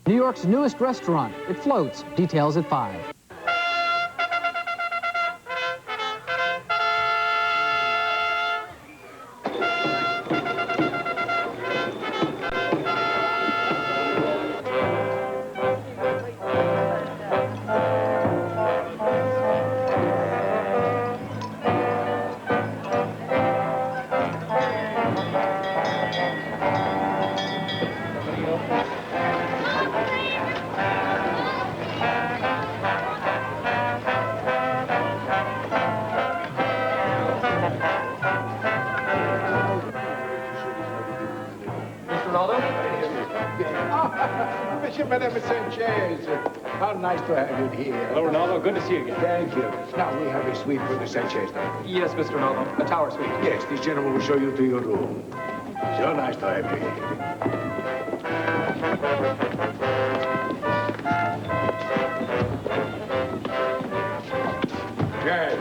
New York's newest restaurant. It floats. Details at 5. Monsieur, Madame Sanchez, how nice to have you here. Hello, Ronaldo. Good to see you again. Thank you. Now, we have a suite for the Sanchez, don't we? Yes, Mr. Ronaldo. A tower suite. Yes, this gentleman will show you to your room. So nice to have you here. Good.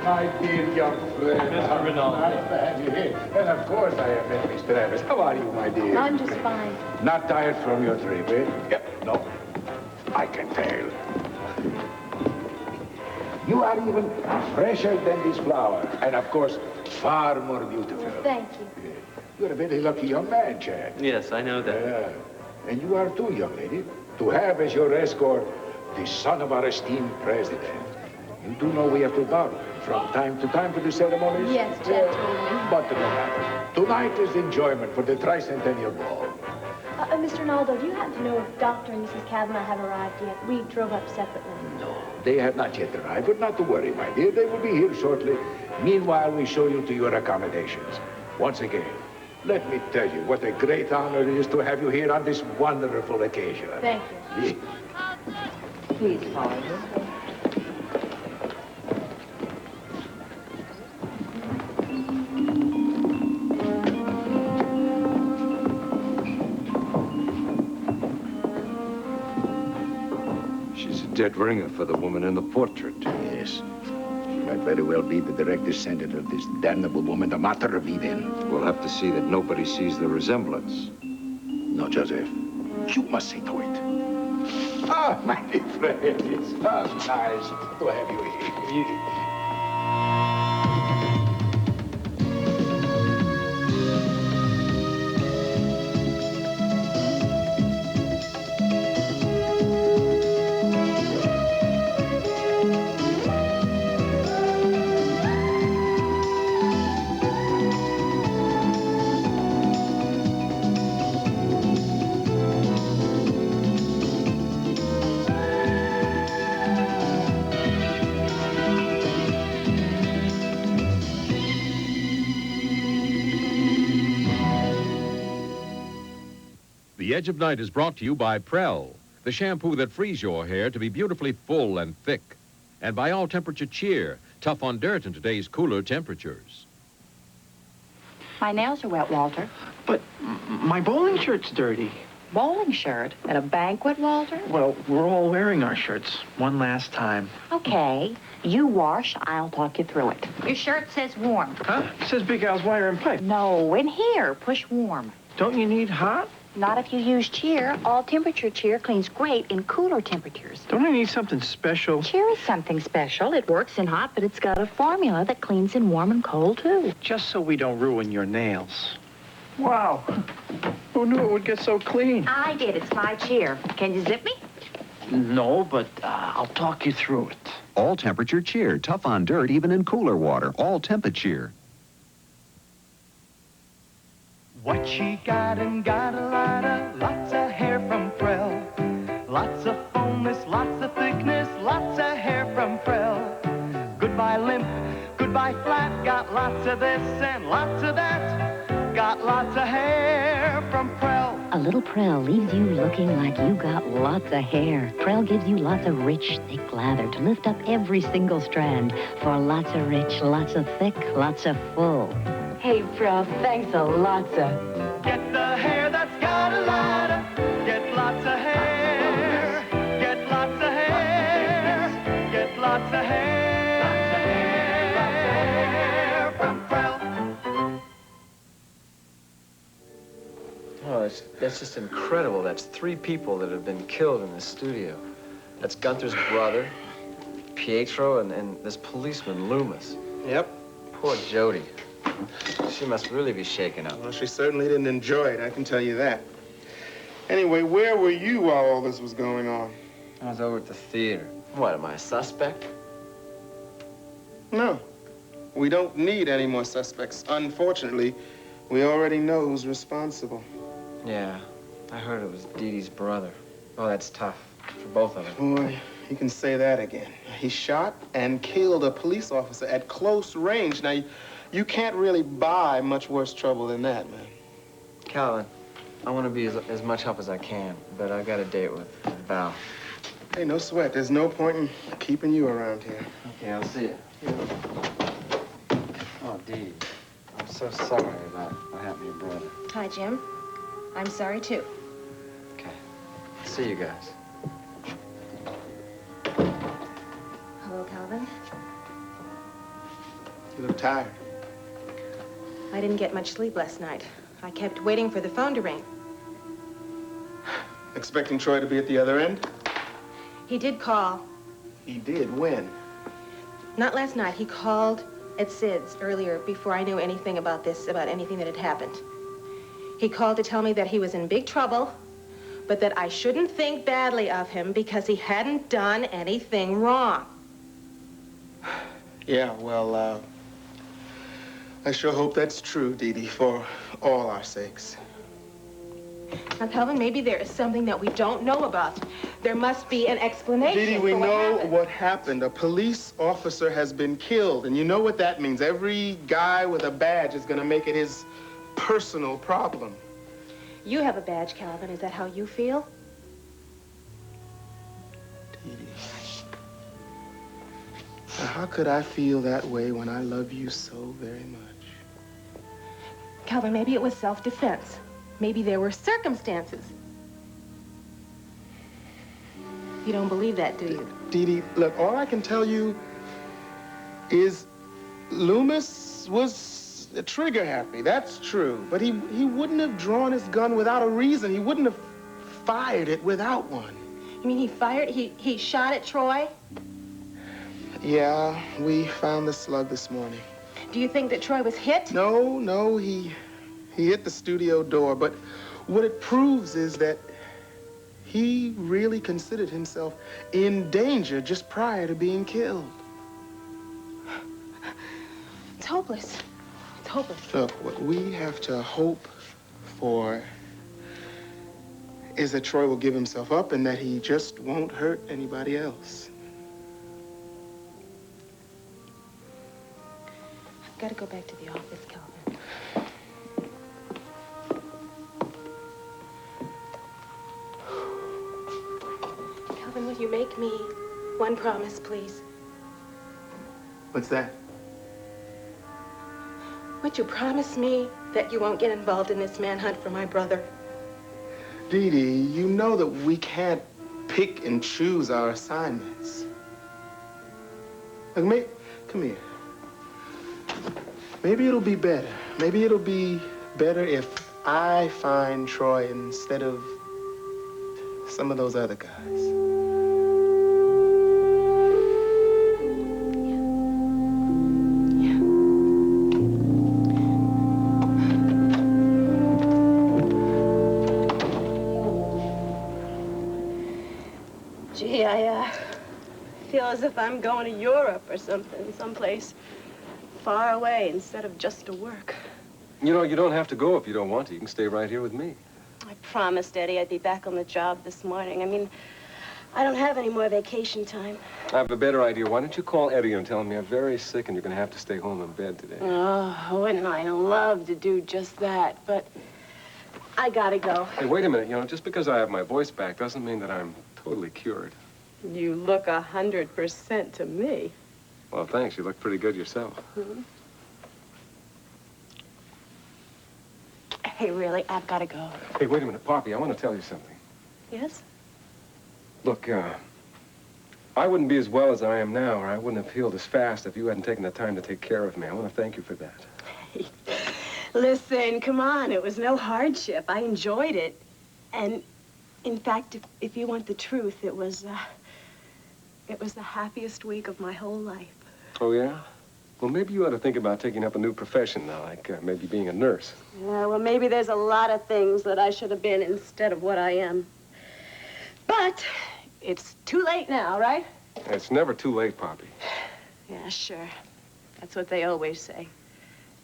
My dear young friend. Mr. Ronaldo. Nice to have you here. And of course I have met Mr. Evans. How are you, my dear? I'm just fine. Not tired from your trip, eh? Yep, no. I can tell. You are even fresher than this flower. And of course, far more beautiful. Thank you. You're a very lucky young man, Chad. Yes, I know that. Yeah. And you are too, young lady, to have as your escort the son of our esteemed president. You do know we have to bow from time to time for the ceremonies? Yes, Chad told me. But no matter. Tonight is enjoyment for the tricentennial ball. Mr. Ronaldo, do you happen to know if Dr. and Mrs. Kavanaugh have arrived yet? We drove up separately. No, they have not yet arrived, but not to worry, my dear. They will be here shortly. Meanwhile, we show you to your accommodations. Once again, let me tell you what a great honor it is to have you here on this wonderful occasion. Thank you. Please follow me. She's a dead ringer for the woman in the portrait. Yes. She might very well be the direct descendant of this damnable woman, the Mater of Eden. We'll have to see that nobody sees the resemblance. No, Joseph. You must see to it. Ah, my dear friend, it's so nice to have you here. The Edge of Night is brought to you by Prell, the shampoo that frees your hair to be beautifully full and thick. And by All Temperature Cheer, tough on dirt in today's cooler temperatures. My nails are wet, Walter. But my bowling shirt's dirty. Bowling shirt? At a banquet, Walter? Well, we're all wearing our shirts. One last time. Okay. You wash, I'll talk you through it. Your shirt says warm. Huh? It says Big Al's wire and pipe. No, in here, push warm. Don't you need hot? Not if you use Cheer. All Temperature Cheer cleans great in cooler temperatures. Don't I need something special? Cheer is something special. It works in hot, but it's got a formula that cleans in warm and cold, too. Just so we don't ruin your nails. Wow. Who knew it would get so clean? I did. It's my Cheer. Can you zip me? No, but I'll talk you through it. All Temperature Cheer. Tough on dirt, even in cooler water. All Temperature. What she got and got a lot of, lots of hair from Prell. Lots of fullness, lots of thickness, lots of hair from Prell. Goodbye limp, goodbye flat, got lots of this and lots of that. Got lots of hair from Prell. A little Prell leaves you looking like you got lots of hair. Prell gives you lots of rich, thick lather to lift up every single strand for lots of rich, lots of thick, lots of full. Hey, Prell, thanks a lot, sir. Get the hair that's got a lot of, get lots of hair. Get lots of hair. Get lots of hair. Lots of hair from Prell. Oh, That's just incredible. That's 3 people that have been killed in this studio. That's Gunther's brother, Pietro, and this policeman, Loomis. Yep. Poor Jody. She must really be shaken up. Well, she certainly didn't enjoy it, I can tell you that. Anyway, where were you while all this was going on? I was over at the theater. What, am I a suspect? No. We don't need any more suspects. Unfortunately, we already know who's responsible. Yeah, I heard it was Dee Dee's brother. Oh, that's tough for both of them. Boy, you can say that again. He shot and killed a police officer at close range. Now, you can't really buy much worse trouble than that, man. Calvin, I want to be as much help as I can, but I got a date with Val. Hey, no sweat. There's no point in keeping you around here. Okay, I'll see you. Oh, Dee, I'm so sorry about what happened to your brother. Hi, Jim. I'm sorry, too. Okay. See you guys. Hello, Calvin. You look tired. I didn't get much sleep last night. I kept waiting for the phone to ring. Expecting Troy to be at the other end? He did call. He did? When? Not last night. He called at Sid's earlier before I knew anything about this, about anything that had happened. He called to tell me that he was in big trouble, but that I shouldn't think badly of him because he hadn't done anything wrong. Yeah, well, I sure hope that's true, Dee Dee, for all our sakes. Now, Calvin, maybe there is something that we don't know about. There must be an explanation. Dee Dee, we for what know happened. what happened. A police officer has been killed, and you know what that means. Every guy with a badge is going to make it his personal problem. You have a badge, Calvin. Is that how you feel? Dee Dee. Now, how could I feel that way when I love you so very much? Calvin, maybe it was self-defense. Maybe there were circumstances. You don't believe that, do you? Dee Dee, look, all I can tell you is Loomis was trigger happy. That's true. But he wouldn't have drawn his gun without a reason. He wouldn't have fired it without one. You mean he shot at Troy? Yeah, we found the slug this morning. Do you think that Troy was hit? No, he hit the studio door. But what it proves is that he really considered himself in danger just prior to being killed. It's hopeless. It's hopeless. Look, what we have to hope for is that Troy will give himself up and that he just won't hurt anybody else. I've got to go back to the office, Calvin. Calvin, will you make me one promise, please? What's that? Would you promise me that you won't get involved in this manhunt for my brother? Dee Dee, you know that we can't pick and choose our assignments. Look, come here. Maybe it'll be better. Maybe it'll be better if I find Troy instead of some of those other guys. Gee, I feel as if I'm going to Europe or something, someplace far away instead of just to work. You know, you don't have to go if you don't want to. You can stay right here with me. I promised Eddie I'd be back on the job this morning. I mean, I don't have any more vacation time. I have a better idea. Why don't you call Eddie and tell him you're very sick and you're going to have to stay home in bed today? Oh, wouldn't I love to do just that, but I gotta go. Hey, wait a minute. You know, just because I have my voice back doesn't mean that I'm totally cured. You look 100% to me. Well, thanks. You look pretty good yourself. Hmm? Hey, really, I've got to go. Hey, wait a minute, Poppy. I want to tell you something. Yes? Look, I wouldn't be as well as I am now, or I wouldn't have healed as fast if you hadn't taken the time to take care of me. I want to thank you for that. Listen, come on. It was no hardship. I enjoyed it. And, in fact, if you want the truth, it was the happiest week of my whole life. Oh, yeah? Well, maybe you ought to think about taking up a new profession now, like maybe being a nurse. Yeah, well, maybe there's a lot of things that I should have been instead of what I am. But it's too late now, right? It's never too late, Poppy. Yeah, sure. That's what they always say.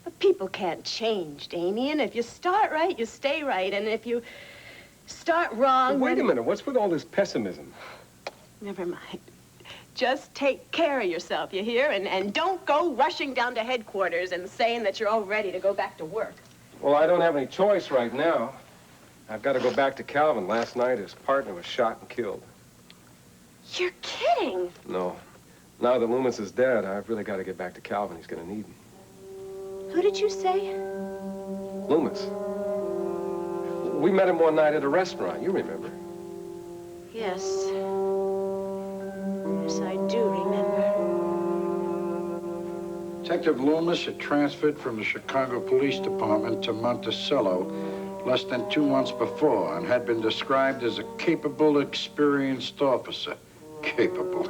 But people can't change, Damien. If you start right, you stay right. And if you start wrong... Wait a minute. What's with all this pessimism? Never mind. Just take care of yourself, you hear? And don't go rushing down to headquarters and saying that you're all ready to go back to work. Well, I don't have any choice right now. I've got to go back to Calvin. Last night, his partner was shot and killed. You're kidding. No. Now that Loomis is dead, I've really got to get back to Calvin. He's going to need me. Who did you say? Loomis. We met him one night at a restaurant. You remember. Yes. Yes, I do remember. Detective Loomis had transferred from the Chicago Police Department to Monticello less than 2 months before and had been described as a capable, experienced officer. Capable?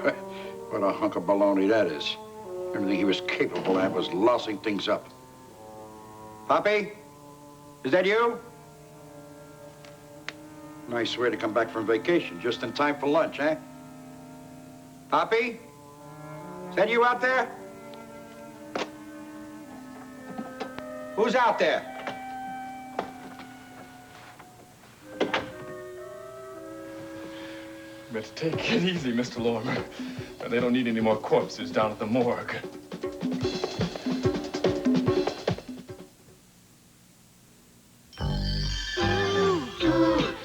What a hunk of baloney that is. Everything he was capable of was lousing things up. Poppy? Is that you? Nice way to come back from vacation, just in time for lunch, eh? Poppy? Is that you out there? Who's out there? Better take it easy, Mr. Lorimer. They don't need any more corpses down at the morgue.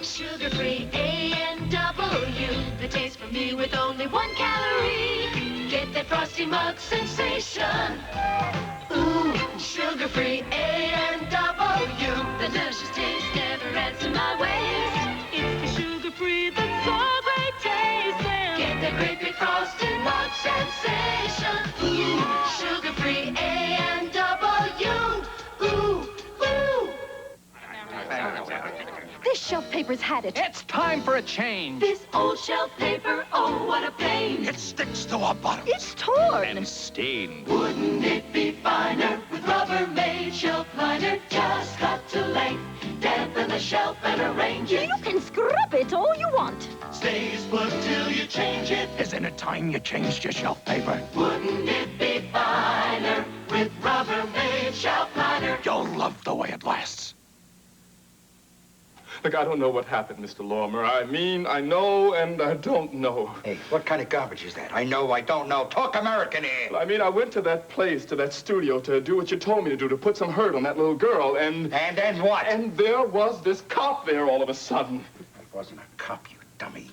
Sugar-free A&W. The taste for me with only 1 calorie. Get that frosty mug sensation. Ooh, sugar-free A&W. The delicious taste never adds to my waist. It's the sugar-free that's so great tasting. Get that great big frosty mug sensation. Ooh, sugar-free A&W. Ooh, ooh. This shelf paper's had it. It's time for a change. This old shelf paper, oh, what a pain. It sticks to our bottoms. It's torn. And stained. Wouldn't it be finer with Rubbermaid shelf liner? Just cut to length, dampen the shelf and arrange it. You can scrub it all you want. Stays put till you change it. Isn't it time you changed your shelf paper? Wouldn't it be finer with Rubbermaid shelf liner? You'll love the way it lasts. Look, I don't know what happened, Mr. Lorimer. I mean, I know and I don't know. Hey, what kind of garbage is that? I know, I don't know. Talk American here. I mean, I went to that place, to that studio, to do what you told me to do, to put some hurt on that little girl, and... And then what? And there was this cop there all of a sudden. That wasn't a cop, you dummy.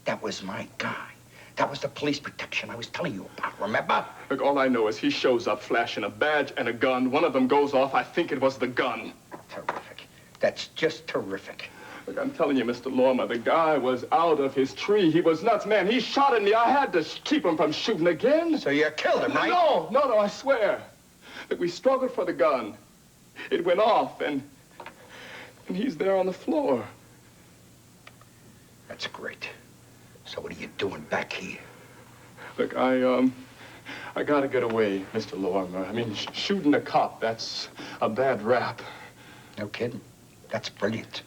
That was my guy. That was the police protection I was telling you about, remember? Look, all I know is he shows up flashing a badge and a gun. One of them goes off. I think it was the gun. Terrific. That's just terrific. Look, I'm telling you, Mr. Lorimer, the guy was out of his tree. He was nuts, man. He shot at me. I had to keep him from shooting again. So you killed him, right? No, I swear. Look, we struggled for the gun. It went off, and he's there on the floor. That's great. So what are you doing back here? Look, I gotta get away, Mr. Lorimer. I mean, shooting a cop, that's a bad rap. No kidding. That's brilliant.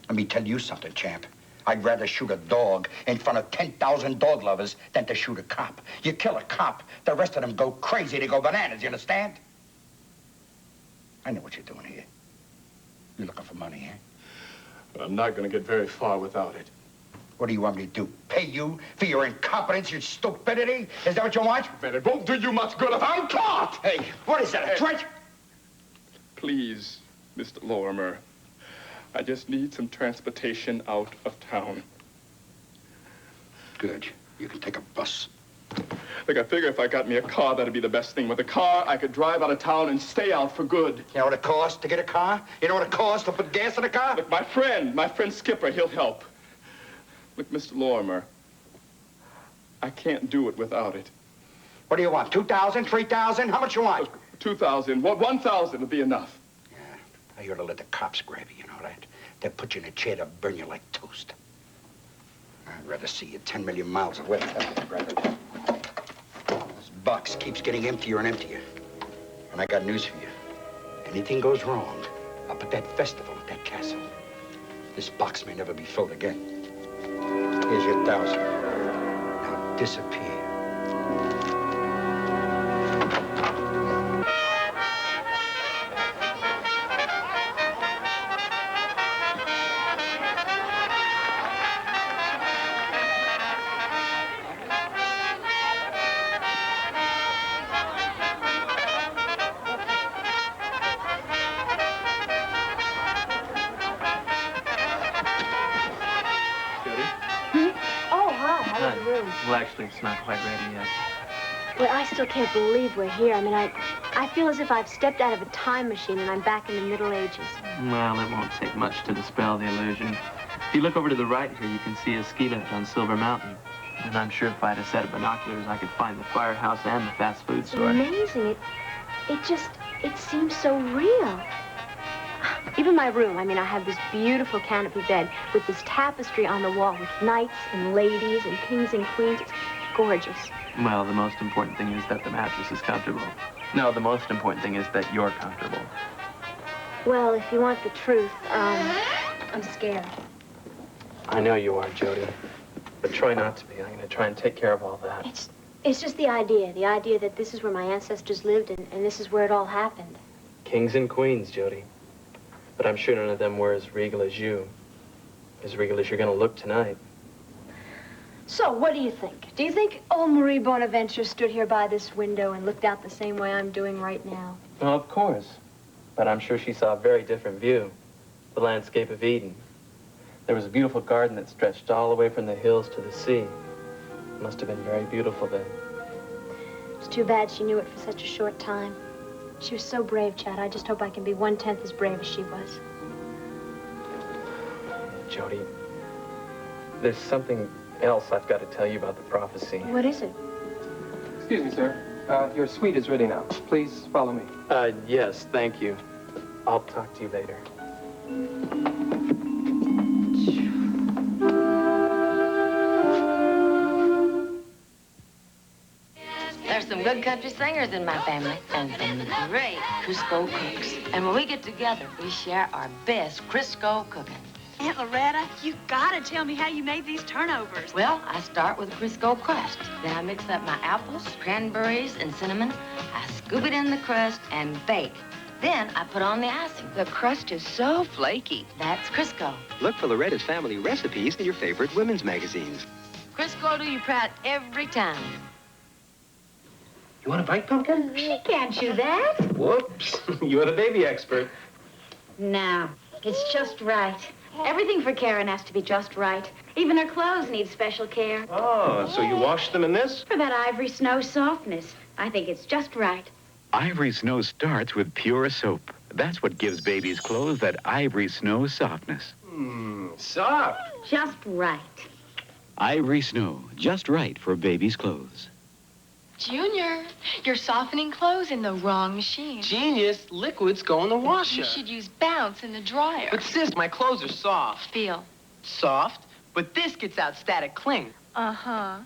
Let me tell you something, champ. I'd rather shoot a dog in front of 10,000 dog lovers than to shoot a cop. You kill a cop, the rest of them go crazy. They go bananas, you understand? I know what you're doing here. You're looking for money, eh? I'm not gonna get very far without it. What do you want me to do? Pay you for your incompetence, your stupidity? Is that what you want? But it won't do you much good if I'm caught! Hey, what is that, a threat? Please, Mr. Lorimer. I just need some transportation out of town. Good. You can take a bus. Look, I figure if I got me a car, that'd be the best thing. With a car, I could drive out of town and stay out for good. You know what it costs to get a car? You know what it costs to put gas in a car? Look, my friend Skipper, he'll help. Look, Mr. Lorimer, I can't do it without it. What do you want, 2,000, 3,000? How much you want? 2,000. 1,000 would be enough. Yeah, I ought to let the cops grab you, you know that? They'll put you in a chair to burn you like toast. I'd rather see you 10 million miles away. This box keeps getting emptier and emptier. And I got news for you. Anything goes wrong, up at that festival at that castle, this box may never be filled again. Here's your 1,000. Now disappear. Well, actually, it's not quite ready yet. Well, I still can't believe we're here. I mean, I feel as if I've stepped out of a time machine and I'm back in the Middle Ages. Well, it won't take much to dispel the illusion. If you look over to the right here, you can see a ski lift on Silver Mountain. And I'm sure if I had a set of binoculars, I could find the firehouse and the fast food store. Amazing. It seems so real. Even my room, I mean, I have this beautiful canopy bed with this tapestry on the wall with knights and ladies and kings and queens. It's gorgeous. Well, the most important thing is that the mattress is comfortable. No, the most important thing is that you're comfortable. Well, if you want the truth, I'm scared. I know you are, Jody. But try not to be. I'm going to try and take care of all that. It's just the idea that this is where my ancestors lived and this is where it all happened. Kings and queens, Jody. But I'm sure none of them were as regal as you. As regal as you're going to look tonight. So, what do you think? Do you think old Marie Bonaventure stood here by this window and looked out the same way I'm doing right now? Well, of course. But I'm sure she saw a very different view. The landscape of Eden. There was a beautiful garden that stretched all the way from the hills to the sea. It must have been very beautiful then. It's too bad she knew it for such a short time. She was so brave, Chad. I just hope I can be 1/10 as brave as she was. Jody, there's something else I've got to tell you about the prophecy. What is it? Excuse me, sir. Your suite is ready now. Please follow me. Yes, thank you. I'll talk to you later. There's some good country singers in my family and some great Crisco cooks. And when we get together, we share our best Crisco cooking. Aunt Loretta, you gotta tell me how you made these turnovers. Well, I start with a Crisco crust. Then I mix up my apples, cranberries, and cinnamon. I scoop it in the crust and bake. Then I put on the icing. The crust is so flaky. That's Crisco. Look for Loretta's family recipes in your favorite women's magazines. Crisco do you proud every time. You want a bite, Pumpkin? She can't chew that. Whoops. You're the baby expert. No, it's just right. Everything for Karen has to be just right. Even her clothes need special care. Oh, so you wash them in this? For that ivory snow softness. I think it's just right. Ivory Snow starts with pure soap. That's what gives babies' clothes that Ivory Snow softness. Soft. Just right. Ivory Snow, just right for babies' clothes. Junior, you're softening clothes in the wrong machine. Genius, liquids go in the washer. You should use Bounce in the dryer. But sis, my clothes are soft. Feel. Soft? But this gets out static cling. Uh-huh.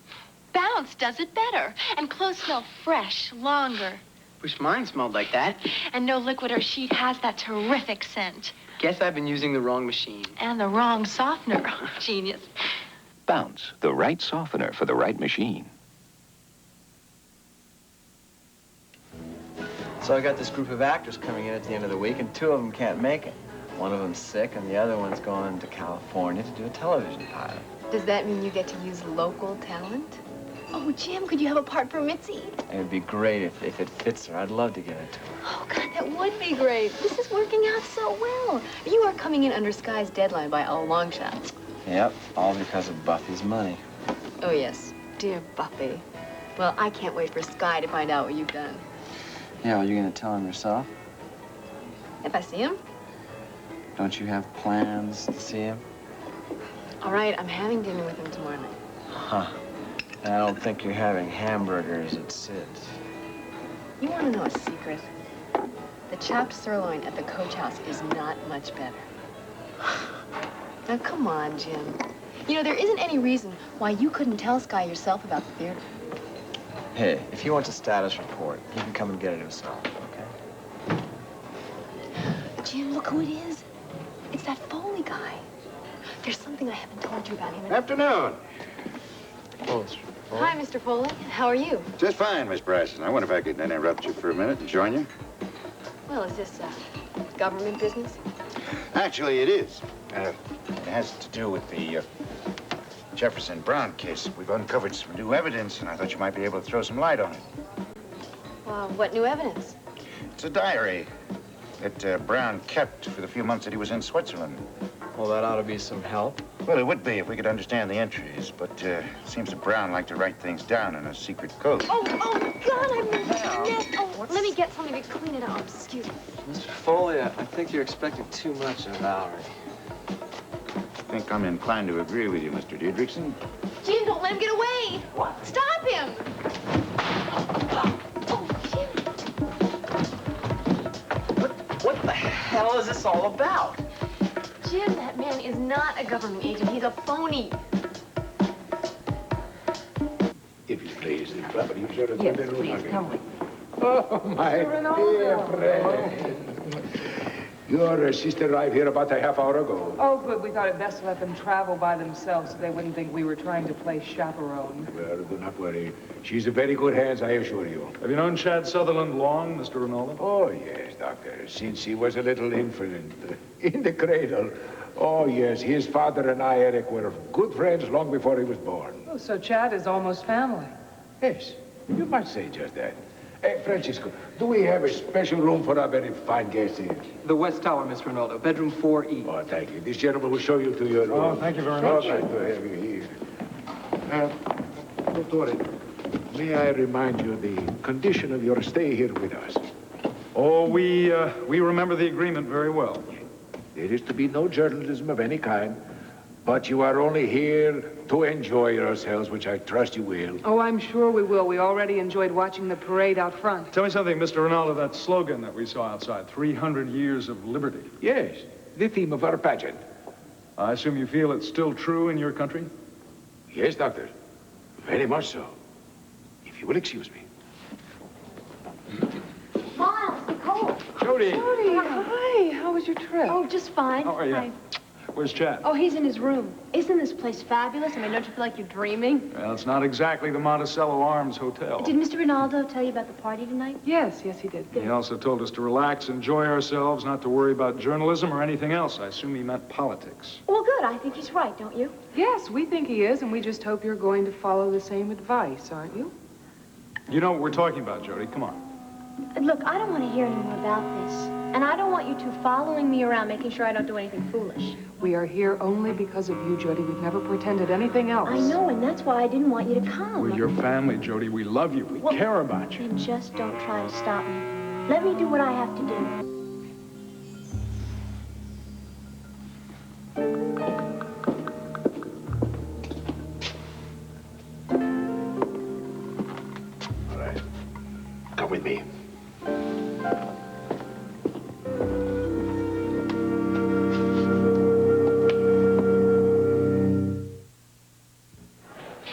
Bounce does it better, and clothes smell fresh longer. Wish mine smelled like that. And no liquid or sheet has that terrific scent. Guess I've been using the wrong machine. And the wrong softener. Genius. Bounce, the right softener for the right machine. So I got this group of actors coming in at the end of the week, and 2 of them can't make it. One of them's sick, and the other one's going to California to do a television pilot. Does that mean you get to use local talent? Oh, Jim, could you have a part for Mitzi? It would be great if it fits her. I'd love to give it to her. Oh, God, that would be great. This is working out so well. You are coming in under Sky's deadline by a long shot. Yep, all because of Buffy's money. Oh, yes. Dear Buffy. Well, I can't wait for Sky to find out what you've done. Yeah, well, you're going to tell him yourself? If I see him? Don't you have plans to see him? All right, I'm having dinner with him tomorrow night. Huh. And I don't think you're having hamburgers at Sid's. You want to know a secret? The chopped sirloin at the Coach House is not much better. Now, come on, Jim. You know, there isn't any reason why you couldn't tell Sky yourself about the theater. Hey, if he wants a status report, he can come and get it himself, okay? Jim, look who it is. It's that Foley guy. There's something I haven't told you about him. Afternoon. Oh, Hi, Mr. Foley. How are you? Just fine, Miss Bryson. I wonder if I could interrupt you for a minute and join you. Well, is this government business? Actually, it is. It has to do with the Jefferson Brown case. We've uncovered some new evidence, and I thought you might be able to throw some light on it. What new evidence? It's a diary that Brown kept for the few months that he was in Switzerland. Well, that ought to be some help. Well, it would be if we could understand the entries, but it seems that Brown liked to write things down in a secret code. Oh, God, I meant yes. Oh, let me get something to clean it up. Excuse me. Mr. Foley, I think you're expecting too much of Valerie. I think I'm inclined to agree with you, Mr. Diedrichson. Jim, don't let him get away. What? Stop him. Oh, Jim. What the hell is this all about? Jim, that man is not a government agent. He's a phony. If you please, the property you should have Yes, please, come with. Oh, my dear friend. Your sister arrived here about a half hour ago. Oh, good. We thought it best to let them travel by themselves so they wouldn't think we were trying to play chaperone. Well, do not worry. She's in very good hands, I assure you. Have you known Chad Sutherland long, Mr. Ronaldo? Oh, yes, Doctor. Since he was a little infant, in the cradle. Oh, yes, his father and I, Eric, were good friends long before he was born. Oh, so Chad is almost family. Yes, you might say just that. Hey, Francisco, do we have a special room for our very fine guests here? The West Tower, Mr. Ronaldo, bedroom 4E. Oh, thank you. This gentleman will show you to your room. Oh, thank you very much. Nice to have you here. Dottore, may I remind you the condition of your stay here with us? Oh, we remember the agreement very well. There is to be no journalism of any kind, but you are only here to enjoy yourselves, which I trust you will. Oh, I'm sure we will. We already enjoyed watching the parade out front. Tell me something, Mr. Ronaldo, that slogan that we saw outside, 300 years of liberty. Yes, the theme of our pageant. I assume you feel it's still true in your country? Yes, Doctor. Very much so. If you will excuse me. Miles, Nicole. Jody. Jody, hi. How was your trip? Oh, just fine. How are you? Hi. Where's Chad? Oh, he's in his room. Isn't this place fabulous? I mean, don't you feel like you're dreaming? Well, it's not exactly the Monticello Arms Hotel. Did Mr. Ronaldo tell you about the party tonight? Yes, he did. He also told us to relax, enjoy ourselves, not to worry about journalism or anything else. I assume he meant politics. Well, good. I think he's right, don't you? Yes, we think he is, and we just hope you're going to follow the same advice, aren't you? You know what we're talking about, Jody. Come on. Look, I don't want to hear any more about this. And I don't want you two following me around, making sure I don't do anything foolish. We are here only because of you, Jody. We've never pretended anything else. I know, and that's why I didn't want you to come. We're your family, Jody. We love you. We care about you. Then just don't try to stop me. Let me do what I have to do. All right. Come with me.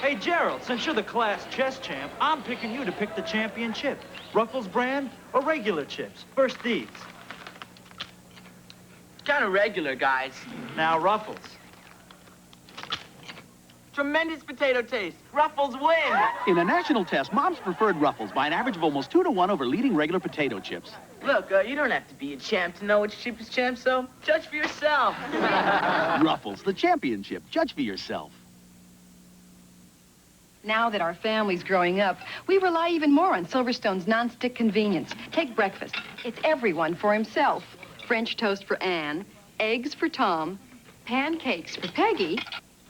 Hey, Gerald, since you're the class chess champ, I'm picking you to pick the championship. Ruffles brand or regular chips? First these. Kind of regular, guys. Now, Ruffles. Tremendous potato taste. Ruffles win. In a national test, moms preferred Ruffles by an average of almost 2-to-1 over leading regular potato chips. Look, you don't have to be a champ to know which chip is champ, so judge for yourself. Ruffles, the championship. Judge for yourself. Now that our family's growing up, we rely even more on Silverstone's non-stick convenience. Take breakfast. It's everyone for himself. French toast for Anne, eggs for Tom, pancakes for Peggy,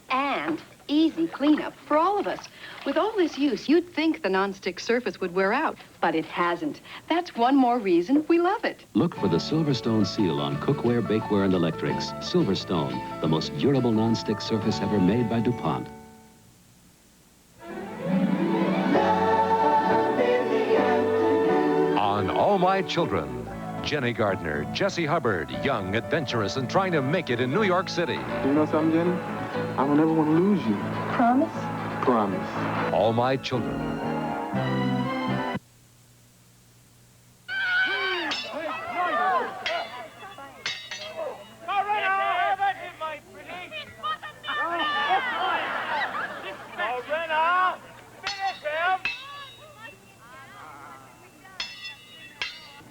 and easy cleanup for all of us. With all this use, you'd think the non-stick surface would wear out, but it hasn't. That's one more reason we love it. Look for the Silverstone seal on cookware, bakeware, and electrics. Silverstone, the most durable non-stick surface ever made by DuPont. On All My Children, Jenny Gardner, Jesse Hubbard, young, adventurous, and trying to make it in New York City. You know something, Jenny? I don't ever want to lose you. Promise? Promise. All My Children.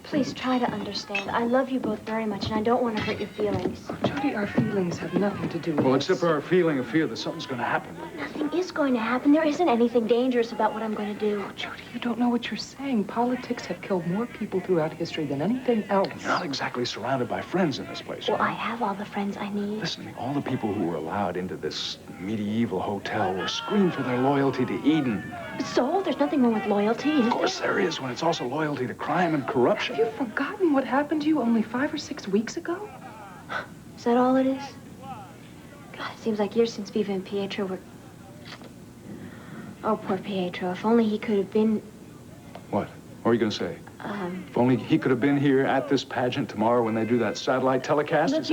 Please try to understand. I love you both very much, and I don't want to hurt your feelings. Jody, our feelings have nothing to do with Well, this. except for our feeling of fear that something's going to happen. Nothing is going to happen. There isn't anything dangerous about what I'm going to do. Jody, you don't know what you're saying. Politics have killed more people throughout history than anything else. You're not exactly surrounded by friends in this place. Well, I have all the friends I need. Listen to me. All the people who were allowed into this medieval hotel were screened for their loyalty to Eden. So, there's nothing wrong with loyalty, is there? Of course there is, when it's also loyalty to crime and corruption. Have you forgotten what happened to you only 5 or 6 weeks ago? Is that all it is? God, it seems like years since Viva and Pietro were... Oh, poor Pietro. If only he could have been... What? What are you going to say? If only he could have been here at this pageant tomorrow when they do that satellite telecast. Look,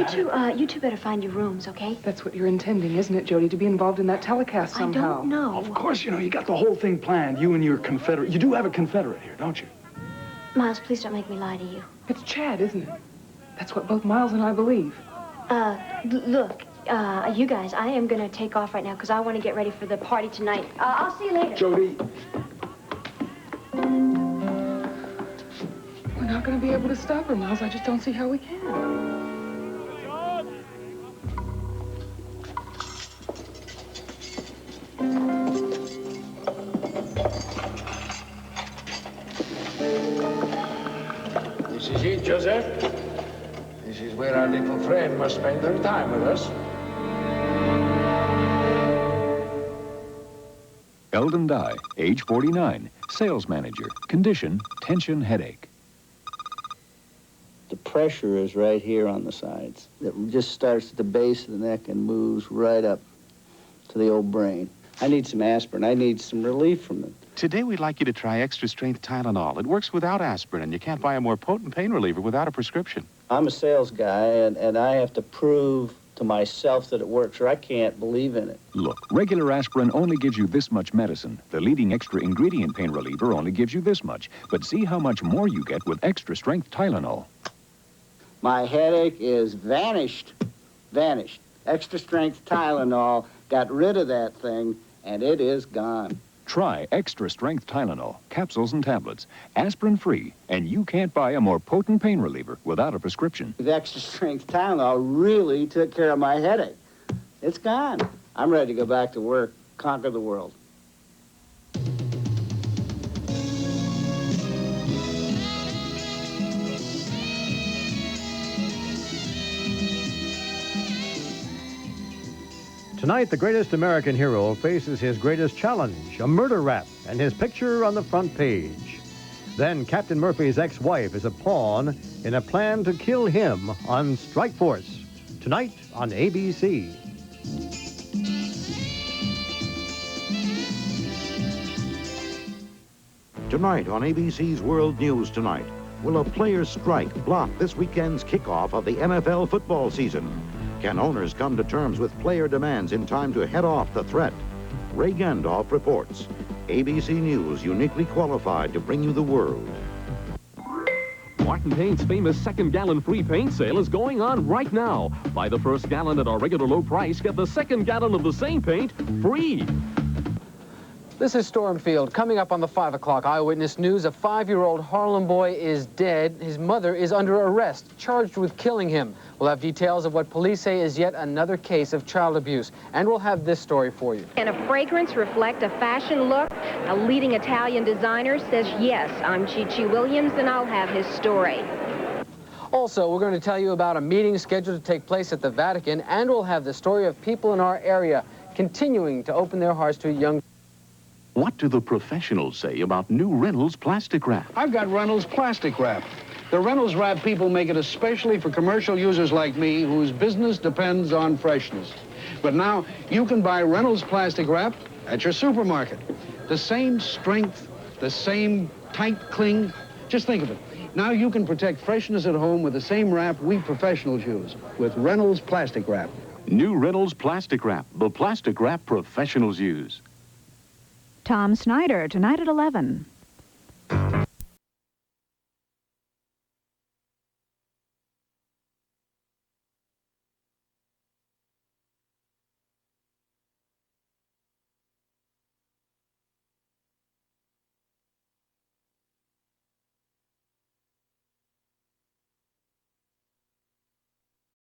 you two better find your rooms, okay? That's what you're intending, isn't it, Jody? To be involved in that telecast somehow. I don't know. Of course, you know, you got the whole thing planned. You and your Confederate. You do have a Confederate here, don't you? Miles, please don't make me lie to you. It's Chad, isn't it? That's what both Miles and I believe. Look, you guys, I am going to take off right now because I want to get ready for the party tonight. I'll see you later. Jody. We're not going to be able to stop her, Miles. I just don't see how we can. This is it, Joseph. This is where our little friend must spend her time with us. Eldon Dye, age 49, sales manager, condition, tension headache. The pressure is right here on the sides. It just starts at the base of the neck and moves right up to the old brain. I need some aspirin. I need some relief from it. Today, we'd like you to try extra-strength Tylenol. It works without aspirin, and you can't buy a more potent pain reliever without a prescription. I'm a sales guy, and I have to prove to myself that it works, or I can't believe in it. Look, regular aspirin only gives you this much medicine. The leading extra ingredient pain reliever only gives you this much. But see how much more you get with extra-strength Tylenol. My headache is vanished. Vanished. Extra-strength Tylenol got rid of that thing, and it is gone. Try extra-strength Tylenol, capsules and tablets, aspirin-free, and you can't buy a more potent pain reliever without a prescription. The extra-strength Tylenol really took care of my headache. It's gone. I'm ready to go back to work, conquer the world. Tonight, the greatest American hero faces his greatest challenge, a murder rap, and his picture on the front page. Then Captain Murphy's ex-wife is a pawn in a plan to kill him on Strike Force. Tonight on ABC. Tonight on ABC's World News Tonight, will a player's strike block this weekend's kickoff of the NFL football season? Can owners come to terms with player demands in time to head off the threat? Ray Gandolf reports. ABC News uniquely qualified to bring you the world. Martin Paint's famous second-gallon free paint sale is going on right now. Buy the first gallon at our regular low price, get the second gallon of the same paint free. This is Stormfield. Coming up on the 5 o'clock Eyewitness News, a 5-year-old Harlem boy is dead. His mother is under arrest, charged with killing him. We'll have details of what police say is yet another case of child abuse. And we'll have this story for you. Can a fragrance reflect a fashion look? A leading Italian designer says yes. I'm Chi-Chi Williams, and I'll have his story. Also, we're going to tell you about a meeting scheduled to take place at the Vatican, and we'll have the story of people in our area continuing to open their hearts to young. What do the professionals say about new Reynolds plastic wrap? I've got Reynolds plastic wrap. The Reynolds wrap people make it especially for commercial users like me whose business depends on freshness. But now you can buy Reynolds plastic wrap at your supermarket. The same strength, the same tight cling. Just think of it. Now you can protect freshness at home with the same wrap we professionals use, with Reynolds Plastic Wrap. New Reynolds Plastic Wrap, the plastic wrap professionals use. Tom Snyder, tonight at 11.